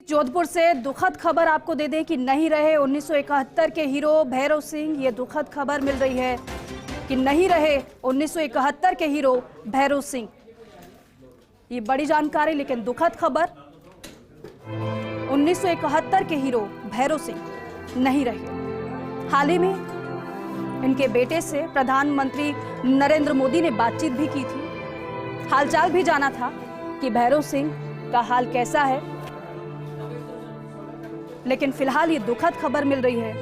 जोधपुर से दुखद खबर आपको दे दें कि नहीं रहे 1971 के हीरो भैरव सिंह। ये दुखद खबर मिल रही है कि नहीं रहे 1971 के हीरो भैरव सिंह। ये बड़ी जानकारी लेकिन दुखद खबर, 1971 के हीरो भैरव सिंह नहीं रहे। हाल ही में इनके बेटे से प्रधानमंत्री नरेंद्र मोदी ने बातचीत भी की थी, हालचाल भी जाना था कि भैरव सिंह का हाल कैसा है। लेकिन फिलहाल ये दुखद खबर मिल रही है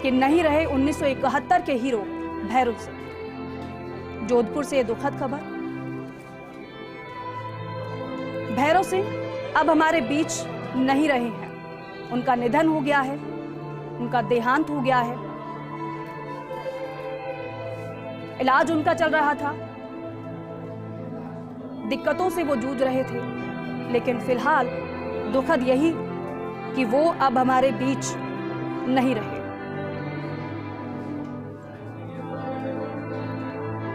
कि नहीं रहे 1971 के हीरो भैरव सिंह। जोधपुर से ये दुखद खबर। भैरव सिंह अब हमारे बीच नहीं रहे हैं। उनका निधन हो गया है, उनका देहांत हो गया है। इलाज उनका चल रहा था, दिक्कतों से वो जूझ रहे थे, लेकिन फिलहाल दुखद यही कि वो अब हमारे बीच नहीं रहे।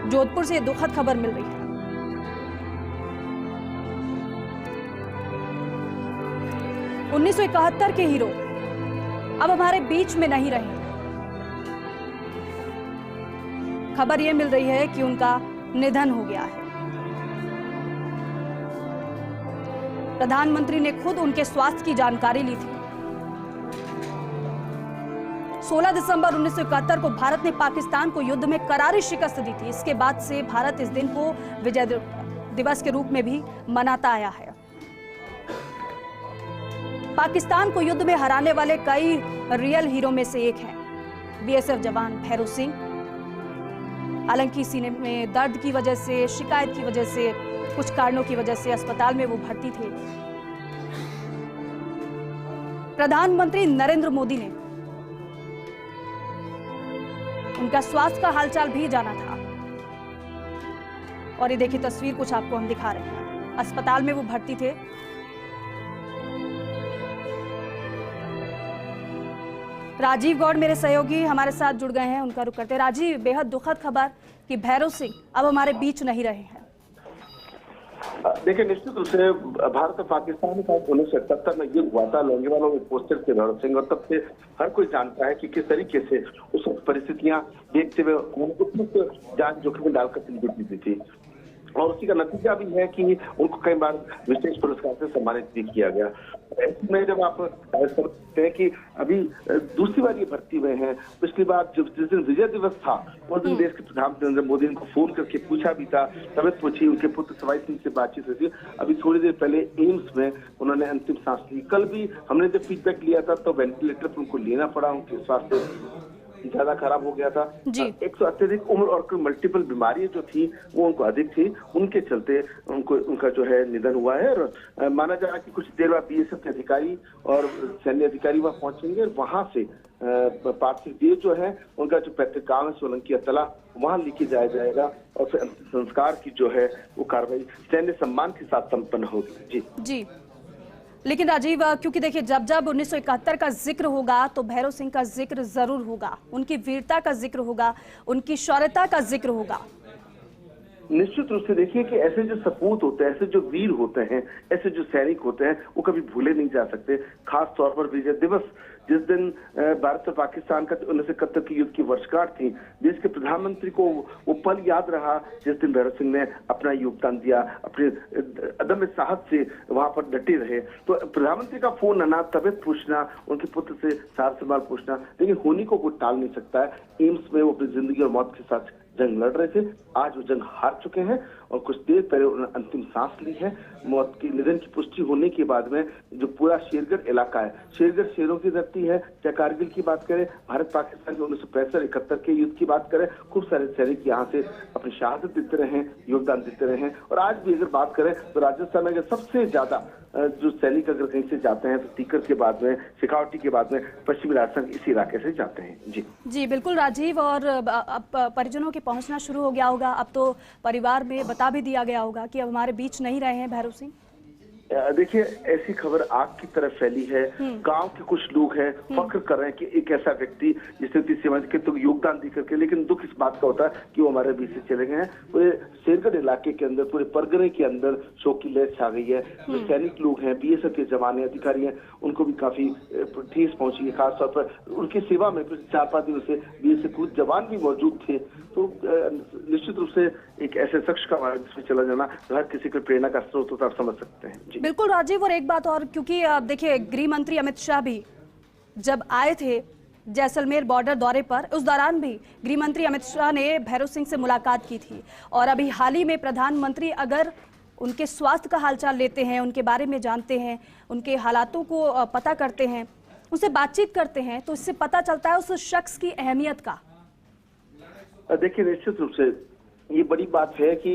जोधपुर से दुखद खबर मिल रही है। उन्नीस 1971 के हीरो अब हमारे बीच में नहीं रहे। खबर यह मिल रही है कि उनका निधन हो गया है। प्रधानमंत्री ने खुद उनके स्वास्थ्य की जानकारी ली थी। 16 दिसंबर 1971 को भारत ने पाकिस्तान को युद्ध में करारी शिकस्त दी थी। इसके बाद से भारत इस दिन को विजय दिवस के रूप में भी मनाता आया है। पाकिस्तान को युद्ध में हराने वाले कई रियल हीरो में से एक हैं बीएसएफ जवान भैरव सिंह। हालांकि सीने में दर्द की वजह से, शिकायत की वजह से, कुछ कारणों की वजह से अस्पताल में वो भर्ती थे। प्रधानमंत्री नरेंद्र मोदी ने उनका स्वास्थ्य का हालचाल भी जाना था। और ये देखिए तस्वीर कुछ आपको हम दिखा रहे हैं। अस्पताल में वो भर्ती थे। राजीव गौड़ मेरे सहयोगी हमारे साथ जुड़ गए हैं, उनका रुख करते हैं। राजीव, बेहद दुखद खबर कि भैरव सिंह अब हमारे बीच नहीं रहे हैं। देखिए, निश्चित रूप से भारत और पाकिस्तान का 1971 में युद्ध हुआ था। लोंगेवाला में पोस्टर थे भैरव सिंह, और तब से हर कोई जानता है कि किस तरीके से उस वक्त परिस्थितियां देखते हुए उनको जान जोखिम में डालकर जिंदगी दी थी। और उसी का नतीजा भी है कि उनको कई बार विशेष पुरस्कार से सम्मानित भी किया गया। ऐसे में जब आप समझते हैं कि अभी दूसरी बार ये भर्ती हुए हैं, पिछली बार जब जिस दिन विजय दिवस था उस दिन देश के प्रधानमंत्री नरेंद्र मोदी ने फोन करके पूछा भी था, तबियत पूछी, उनके पुत्र सवाई सिंह से बातचीत हुई थी। अभी थोड़ी देर पहले एम्स में उन्होंने अंतिम सांस ली। कल भी हमने जब फीडबैक लिया था तो वेंटिलेटर पर उनको लेना पड़ा, उनके स्वास्थ्य ज्यादा खराब हो गया था। एक तो अत्यधिक उम्र और कोई मल्टीपल बीमारियां जो थी वो उनको अधिक थी, उनके चलते उनका जो है निधन हुआ है। और माना जा रहा कि कुछ देर बाद बीएसएफ के अधिकारी और सैन्य अधिकारी वहां पहुंचेंगे और वहां से पार्थिव देह जो है उनका जो पैतृक गांव है सोलंकी अतला, वहां लेके जाया जाएगा और फिर अंतिम संस्कार की जो है वो कार्रवाई सैन्य सम्मान के साथ संपन्न होगी। जी। लेकिन राजीव, क्योंकि देखिए जब जब 1971 का जिक्र होगा तो भैरव सिंह का जिक्र जरूर होगा, उनकी वीरता का जिक्र होगा, उनकी शौर्यता का जिक्र होगा। निश्चित रूप से देखिए कि ऐसे जो सपूत होते हैं, ऐसे जो वीर होते हैं, ऐसे जो सैनिक होते हैं, वो कभी भूले नहीं जा सकते। खास तौर पर विजय दिवस, जिस दिन भारत और पाकिस्तान का 1971 की युद्ध की वर्षगांठ थी, देश के प्रधानमंत्री को वो पल याद रहा जिस दिन भैरव सिंह ने अपना योगदान दिया, अपने अदम्य साहस से वहां पर डटे रहे। तो प्रधानमंत्री का फोन आना, तबियत पूछना, उनके पुत्र से सार संभाल पूछना, लेकिन होनी को कोई टाल नहीं सकता है। एम्स में वो अपनी जिंदगी और मौत के साथ जंग लड़ रहे थे। आज वो जंग हार चुके हैं और कुछ देर पहले उन्होंने अंतिम सांस ली है। मौत की निधन की पुष्टि होने के बाद में जो पूरा शेरगढ़ इलाका है, शेरगढ़ शेरों की धरती है, चाहे कारगिल की बात करें, भारत पाकिस्तान के 1965-71 के युद्ध की बात करें, खूब सारे सैनिक यहाँ से अपनी शहादत देते रहे, योगदान देते रहे। और आज भी अगर बात करें तो राजस्थान में सबसे ज्यादा जो सैनिक अगर कहीं से जाते हैं तो सीकर के बाद में, शेखावटी के बाद में पश्चिमी राजस्थान इसी इलाके से जाते हैं। जी बिल्कुल राजीव। और अब परिजनों के पहुंचना शुरू हो गया होगा, अब तो परिवार में बता भी दिया गया होगा कि अब हमारे बीच नहीं रहे हैं भैरव सिंह। देखिए, ऐसी खबर आग की तरह फैली है। गांव के कुछ लोग हैं, फख्र कर रहे हैं कि एक ऐसा व्यक्ति जिसने इतनी सेवा के तो योगदान दी करके, लेकिन दुख इस बात का होता है कि वो हमारे बीच से चले गए हैं। पूरे शेरगढ़ इलाके के अंदर, पूरे परगने के अंदर शोक की लहर छा गई है। जो सैनिक लोग हैं, बीएसएफ के जवान अधिकारी हैं, उनको भी काफी ठेस पहुंची है। खासतौर पर उनकी सेवा में 4-5 दिनों से बीएसएफ कुछ जवान भी मौजूद थे। तो निश्चित रूप से एक ऐसे शख्स का हमारे बीच में चला जाना हर किसी को प्रेरणा का स्रोत होता है, आप समझ सकते हैं। बिल्कुल राजीव, और एक बात और, क्योंकि देखिए गृह मंत्री अमित शाह भी जब आए थे जैसलमेर बॉर्डर दौरे पर, उस दौरान भी गृह मंत्री अमित शाह ने भैरव सिंह से मुलाकात की थी। और अभी हाल ही में प्रधानमंत्री अगर उनके स्वास्थ्य का हालचाल लेते हैं, उनके बारे में जानते हैं, उनके हालातों को पता करते हैं, उनसे बातचीत करते हैं, तो इससे पता चलता है उस शख्स की अहमियत का। देखिए, निश्चित रूप से ये बड़ी बात है कि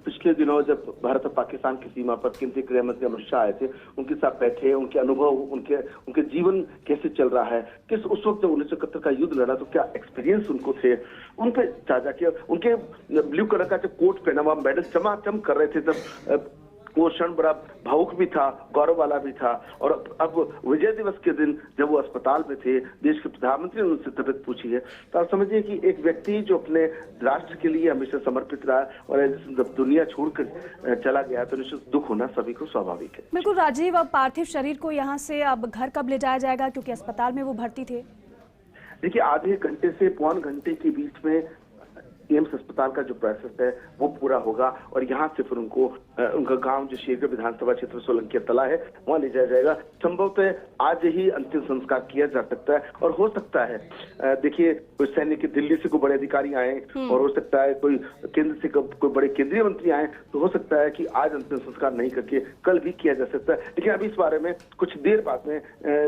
पिछले दिनों जब भारत और पाकिस्तान की सीमा पर केंद्रीय गृह मंत्री अमित शाह आए थे, उनके साथ बैठे, उनके अनुभव, उनके जीवन कैसे चल रहा है, किस उस वक्त जब 1971 का युद्ध लड़ा तो क्या एक्सपीरियंस उनको थे, उन पे ताजा किया। उनके ब्लू कलर का जो कोट पहना हुआ, मेडल चमाचम कर रहे थे, तब वो क्षण बड़ा भावुक भी था, गौरव वाला भी था। और अब विजय दिवस के दिन जब वो अस्पताल में थे, देश के प्रधानमंत्री ने उनसे तबीयत पूछी है, तो आप समझिए कि एक व्यक्ति जो अपने राष्ट्र के लिए हमेशा समर्पित रहा और जब दुनिया छोड़कर चला गया तो निश्चित दुख होना सभी को स्वाभाविक है। बिल्कुल राजीव, अब पार्थिव शरीर को यहाँ से अब घर कब ले जाया जाएगा, क्योंकि अस्पताल में वो भर्ती थे? देखिए, आधे घंटे से पौन घंटे के बीच में एम्स अस्पताल का जो प्रोसेस है वो पूरा होगा और यहाँ से फिर उनको उनका गांव जो शेरगढ़ विधानसभा क्षेत्र सोलंकी तला है वहां ले जाया जाएगा। संभवतः आज ही अंतिम संस्कार किया जा सकता है और हो सकता है देखिए कोई सैन्य के दिल्ली से कोई बड़े अधिकारी आए और हो सकता है कोई केंद्र से कोई बड़े केंद्रीय मंत्री आए, तो हो सकता है कि आज अंतिम संस्कार नहीं करके कल भी किया जा सकता है। लेकिन अभी इस बारे में कुछ देर बाद में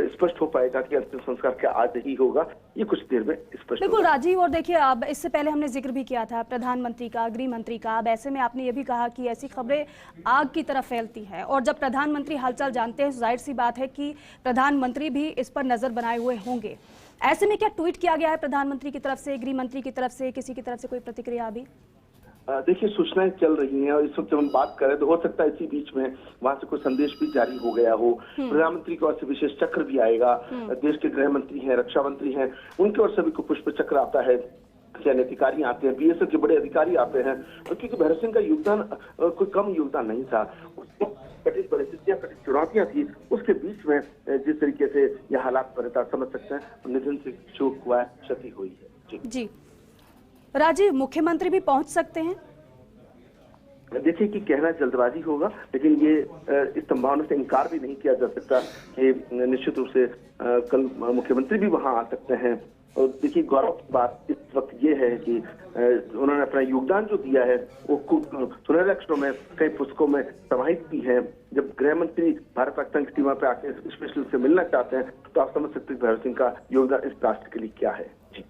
स्पष्ट हो पाएगा कि अंतिम संस्कार क्या आज ही होगा, ये कुछ देर में स्पष्ट। बिल्कुल राजीव, और देखिए अब इससे पहले हमने जिक्र भी किया था प्रधानमंत्री का, गृह मंत्री का। अब ऐसे में आपने ये भी कहा कि ऐसी खबरें आग की तरह फैलती है और जब प्रधानमंत्री हालचाल जानते हैं, जाहिर सी बात है कि प्रधानमंत्री भी इस पर नजर बनाए हुए होंगे। ऐसे में क्या ट्वीट किया गया है प्रधानमंत्री की तरफ से, गृह मंत्री की तरफ से, किसी की तरफ से कोई प्रतिक्रिया अभी? देखिए, सूचनाएं चल रही हैं और इस वक्त जब हम बात करें तो हो सकता है इसी बीच में वहां से कोई संदेश भी जारी हो गया हो। प्रधानमंत्री की ओर से विशेष चक्र भी आएगा, देश के गृह मंत्री हैं, रक्षा मंत्री हैं, उनकी ओर से भी कोई पुष्प चक्र आता है, सैन्य अधिकारी आते हैं, बीएसएफ के बड़े अधिकारी आते हैं। क्योंकि भैरव सिंह का योगदान कोई कम योगदान नहीं था, कठिन परिस्थितियां, कठिन चुनौतियां थी, उसके बीच में जिस तरीके से यह हालात बने था समझ सकते हैं। निधन से शोक हुआ है, क्षति हुई है। जी राजीव, मुख्यमंत्री भी पहुंच सकते हैं? देखिए कि कहना जल्दबाजी होगा, लेकिन ये इस संभावना से इनकार भी नहीं किया जा सकता कि निश्चित रूप से कल मुख्यमंत्री भी वहां आ सकते हैं। और देखिए, गौरव की बात इस वक्त ये है कि उन्होंने अपना योगदान जो दिया है वो सुनहरे अक्षरों में कई पुस्तकों में समाहित भी है। जब गृह मंत्री भारत पाकिस्तान की सीमा पे आके स्पेशल से मिलना चाहते हैं तो आप समझ सकते हैं भैरव सिंह का योगदान इस राष्ट्र के लिए क्या है। जी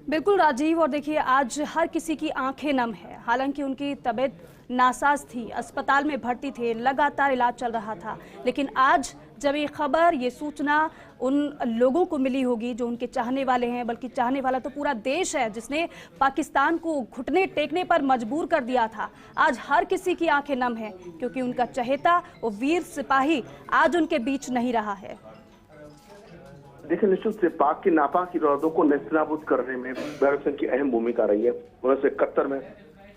बिल्कुल राजीव, और देखिए आज हर किसी की आंखें नम है। हालांकि उनकी तबीयत नासाज थी, अस्पताल में भर्ती थे, लगातार इलाज चल रहा था, लेकिन आज जब ये खबर, ये सूचना उन लोगों को मिली होगी जो उनके चाहने वाले हैं, बल्कि चाहने वाला तो पूरा देश है जिसने पाकिस्तान को घुटने टेकने पर मजबूर कर दिया था, आज हर किसी की आंखें नम है क्योंकि उनका चहेता वो वीर सिपाही आज उनके बीच नहीं रहा है। देखिए, निश्चित से पाक की नापाक इरादों को नेस्तनाबूद करने में भैरव सिंह की अहम भूमिका रही है। 1971 में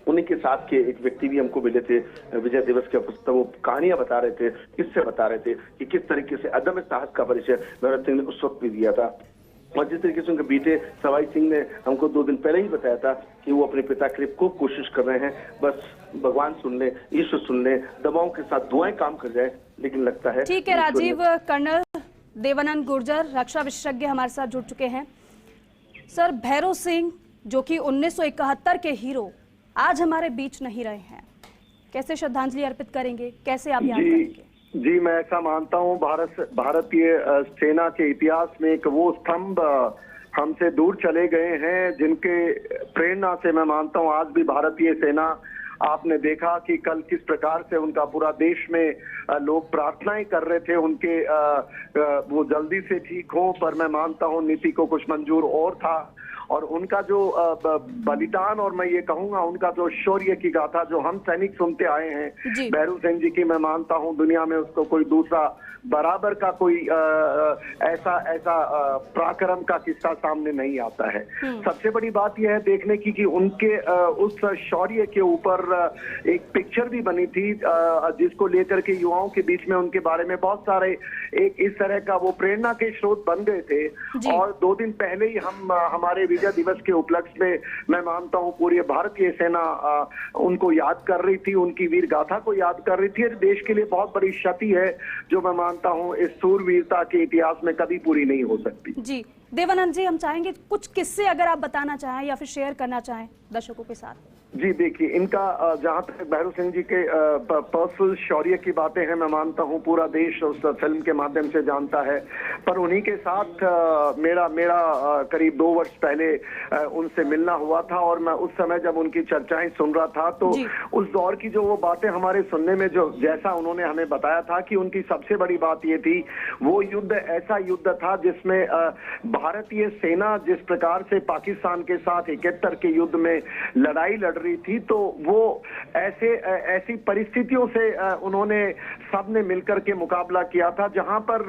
उन्हीं के साथ के एक व्यक्ति भी हमको मिले थे विजय दिवस के अवसर पर, वो कहानियां बता रहे थे, किससे बता रहे थे कि किस तरीके से अदम्य साहस का परिचय भैरव सिंह ने उस वक्त भी दिया था। और जिस तरीके से उनके बेटे सवाई सिंह ने हमको 2 दिन पहले ही बताया था कि वो अपने पिता के लिए खूब कोशिश कर रहे हैं, बस भगवान सुन ले, ईश्वर सुन ले, दवाओं के साथ दुआएं काम कर जाए। लेकिन लगता है ठीक है राजीव। कर्नल देवानंद गुर्जर, रक्षा विशेषज्ञ हमारे साथ जुड़ चुके हैं। सर, भैरव सिंह जो कि 1971 के हीरो आज हमारे बीच नहीं रहे हैं, कैसे श्रद्धांजलि अर्पित करेंगे, कैसे आप याद करेंगे? जी, मैं ऐसा मानता हूं, भारतीय सेना के इतिहास में एक वो स्तंभ हमसे दूर चले गए हैं जिनके प्रेरणा से मैं मानता हूं आज भी भारतीय सेना, आपने देखा कि कल किस प्रकार से उनका पूरा देश में लोग प्रार्थनाएं कर रहे थे उनके वो जल्दी से ठीक हो, पर मैं मानता हूं नीति को कुछ मंजूर और था और उनका जो बलिदान, और मैं ये कहूंगा उनका जो शौर्य की गाथा जो हम सैनिक सुनते आए हैं भैरू सिंह जी की, मैं मानता हूं दुनिया में उसको कोई दूसरा बराबर का कोई ऐसा पराक्रम का किस्सा सामने नहीं आता है। सबसे बड़ी बात यह है देखने की कि उनके उस शौर्य के ऊपर एक पिक्चर भी बनी थी जिसको लेकर के युवाओं के बीच में उनके बारे में बहुत सारे एक इस तरह का वो प्रेरणा के स्रोत बन गए थे। और 2 दिन पहले ही हम हमारे विजय दिवस के उपलक्ष्य में मैं मानता हूं पूरी भारतीय सेना उनको याद कर रही थी, उनकी वीर गाथा को याद कर रही थी। देश के लिए बहुत बड़ी क्षति है जो मैं मानता हूं इस सूरवीरता के इतिहास में कभी पूरी नहीं हो सकती। जी देवानंद जी, हम चाहेंगे कुछ किस्से अगर आप बताना चाहें या फिर शेयर करना चाहें दर्शकों के साथ। जी देखिए, इनका जहां तक भैरू सिंह जी के पर्सनल शौर्य की बातें हैं, मैं मानता हूं पूरा देश उस फिल्म के माध्यम से जानता है। पर उन्हीं के साथ मेरा करीब 2 वर्ष पहले उनसे मिलना हुआ था और मैं उस समय जब उनकी चर्चाएं सुन रहा था तो उस दौर की जो वो बातें हमारे सुनने में जो जैसा उन्होंने हमें बताया था कि उनकी सबसे बड़ी बात ये थी, वो युद्ध ऐसा युद्ध था जिसमें भारतीय सेना जिस प्रकार से पाकिस्तान के साथ 71 के युद्ध में लड़ाई लड़ रही थी, तो वो ऐसी परिस्थितियों से उन्होंने सबने मिलकर के मुकाबला किया था जहां पर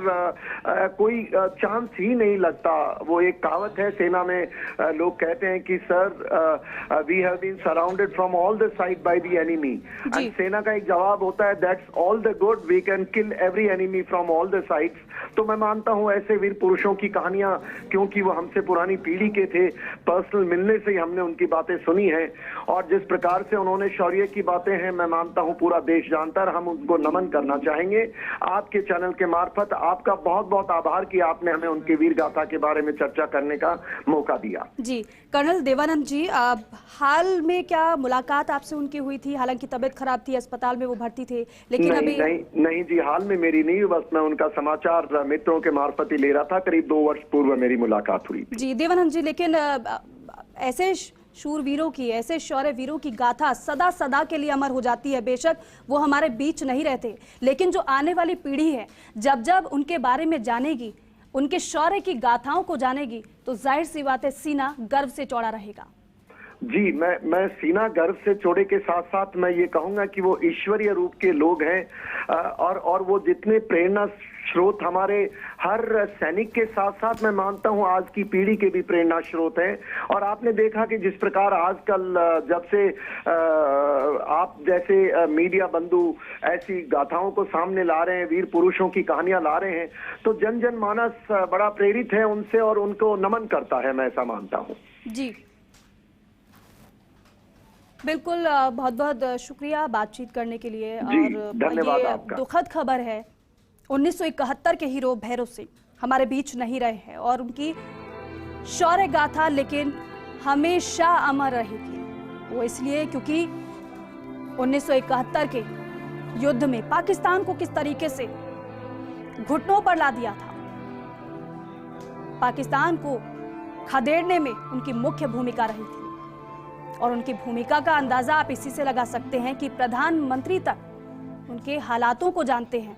कोई चांस ही नहीं लगता। वो एक कहावत है सेना में, लोग कहते हैं कि sir we have been surrounded from all the side by the enemy, and सेना का एक जवाब होता है that's all the good, we can kill every enemy from all the sides. तो मैं मानता हूं ऐसे वीर पुरुषों की कहानियां, क्योंकि वो हमसे पुरानी पीढ़ी के थे, पर्सनल मिलने से ही हमने उनकी बातें सुनी है और जिस प्रकार से उन्होंने शौर्य की बातें हैं, मैं मानता हूं पूरा देश जानता है। हम उनको नमन करना चाहेंगे आपके चैनल के मार्फत। आपका बहुत बहुत आभार कि आपने हमें उनकी वीर गाथा के बारे में चर्चा करने का मौका दिया। जी कर्नल देवानंद जी, हाल में क्या मुलाकात आपसे उनकी हुई थी? हालांकि तबीयत खराब थी, अस्पताल में वो भर्ती थे, लेकिन नहीं जी, हाल में मेरी नहीं, बस मैं उनका समाचार मित्रों के मार्फत ही ले रहा था। करीब 2 वर्ष पूर्व मेरी मुलाकात हुई थी। जी देवानंद जी, लेकिन ऐसे शूरवीरों की, ऐसे शौर्य वीरों की गाथा सदा सदा के लिए अमर हो जाती है। बेशक वो हमारे बीच नहीं रहते, लेकिन जो आने वाली पीढ़ी है जब जब उनके बारे में जानेगी, उनके शौर्य की गाथाओं को जानेगी, तो जाहिर सी बात है सीना गर्व से चौड़ा रहेगा। जी, मैं सीना गर्व से चौड़े के साथ साथ मैं ये कहूंगा कि वो ईश्वरीय रूप के लोग हैं और वो जितने प्रेरणा स्रोत हमारे हर सैनिक के साथ साथ मैं मानता हूं आज की पीढ़ी के भी प्रेरणा स्रोत हैं। और आपने देखा कि जिस प्रकार आजकल जब से आप जैसे मीडिया बंधु ऐसी गाथाओं को सामने ला रहे हैं, वीर पुरुषों की कहानियां ला रहे हैं, तो जन मानस बड़ा प्रेरित है उनसे और उनको नमन करता है, मैं ऐसा मानता हूं। जी बिल्कुल, बहुत बहुत शुक्रिया बातचीत करने के लिए। और धन्यवाद आपका। दुखद खबर है, 1971 के हीरो भैरू सिंह हमारे बीच नहीं रहे हैं और उनकी शौर्य गाथा लेकिन हमेशा अमर रहेगी। वो इसलिए क्योंकि 1971 के युद्ध में पाकिस्तान को किस तरीके से घुटनों पर ला दिया था, पाकिस्तान को खदेड़ने में उनकी मुख्य भूमिका रही थी। और उनकी भूमिका का अंदाजा आप इसी से लगा सकते हैं कि प्रधानमंत्री तक उनके हालातों को जानते हैं।